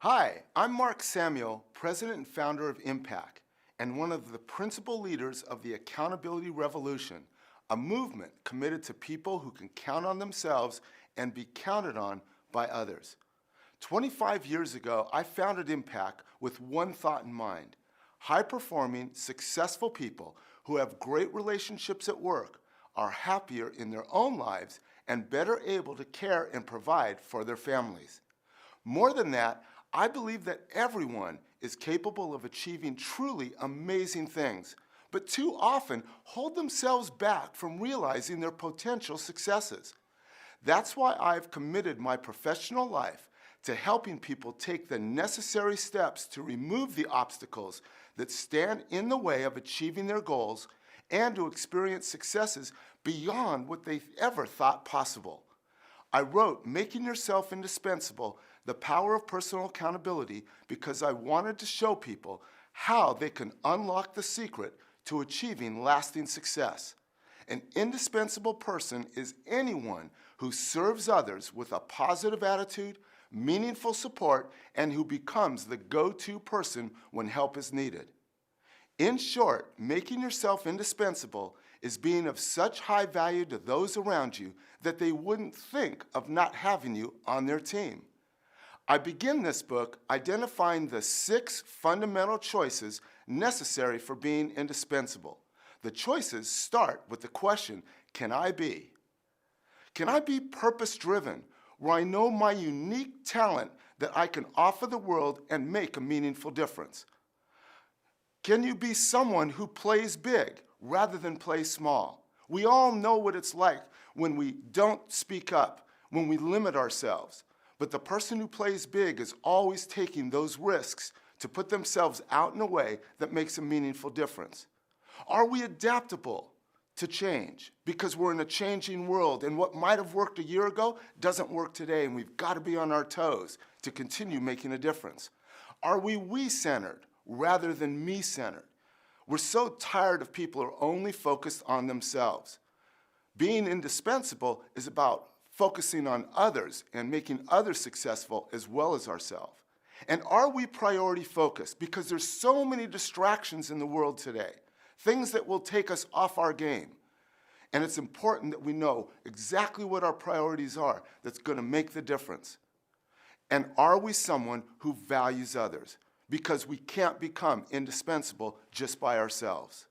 Hi, I'm Mark Samuel, president and founder of Impact, and one of the principal leaders of the Accountability Revolution, a movement committed to people who can count on themselves and be counted on by others. 25 years ago, I founded Impact with one thought in mind: high-performing, successful people who have great relationships at work are happier in their own lives and better able to care and provide for their families. More than that, I believe that everyone is capable of achieving truly amazing things, but too often hold themselves back from realizing their potential successes. That's why I've committed my professional life to helping people take the necessary steps to remove the obstacles that stand in the way of achieving their goals and to experience successes beyond what they ever thought possible. I wrote Making Yourself Indispensable: The Power of Personal Accountability because I wanted to show people how they can unlock the secret to achieving lasting success. An indispensable person is anyone who serves others with a positive attitude, meaningful support, and who becomes the go-to person when help is needed. In short, making yourself indispensable is being of such high value to those around you that they wouldn't think of not having you on their team. I begin this book identifying the 6 fundamental choices necessary for being indispensable. The choices start with the question, can I be? Can I be purpose-driven, where I know my unique talent that I can offer the world and make a meaningful difference? Can you be someone who plays big rather than play small? We all know what it's like when we don't speak up, when we limit ourselves. But the person who plays big is always taking those risks to put themselves out in a way that makes a meaningful difference. Are we adaptable to change? Because we're in a changing world, and what might have worked a year ago doesn't work today, and we've got to be on our toes to continue making a difference. Are we we-centered rather than me-centered? We're so tired of people who are only focused on themselves. Being indispensable is about focusing on others and making others successful as well as ourselves. And are we priority focused? Because there's so many distractions in the world today, things that will take us off our game. And it's important that we know exactly what our priorities are that's going to make the difference. And are we someone who values others? Because we can't become indispensable just by ourselves.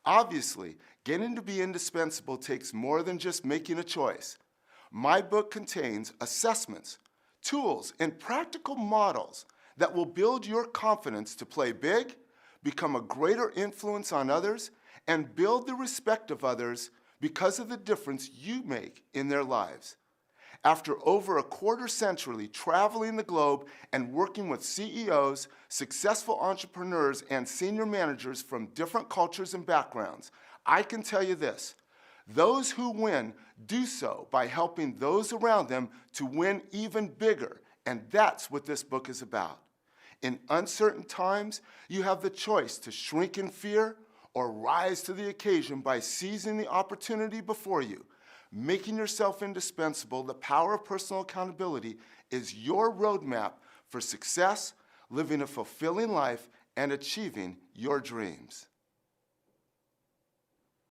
Obviously, getting to be indispensable takes more than just making a choice. My book contains assessments, tools, and practical models that will build your confidence to play big, become a greater influence on others, and build the respect of others because of the difference you make in their lives. After over a quarter century traveling the globe and working with CEOs, successful entrepreneurs, and senior managers from different cultures and backgrounds, I can tell you this: those who win do so by helping those around them to win even bigger, and that's what this book is about. In uncertain times, you have the choice to shrink in fear or rise to the occasion by seizing the opportunity before you. Making yourself indispensable: The Power of Personal Accountability is your roadmap for success, living a fulfilling life, and achieving your dreams.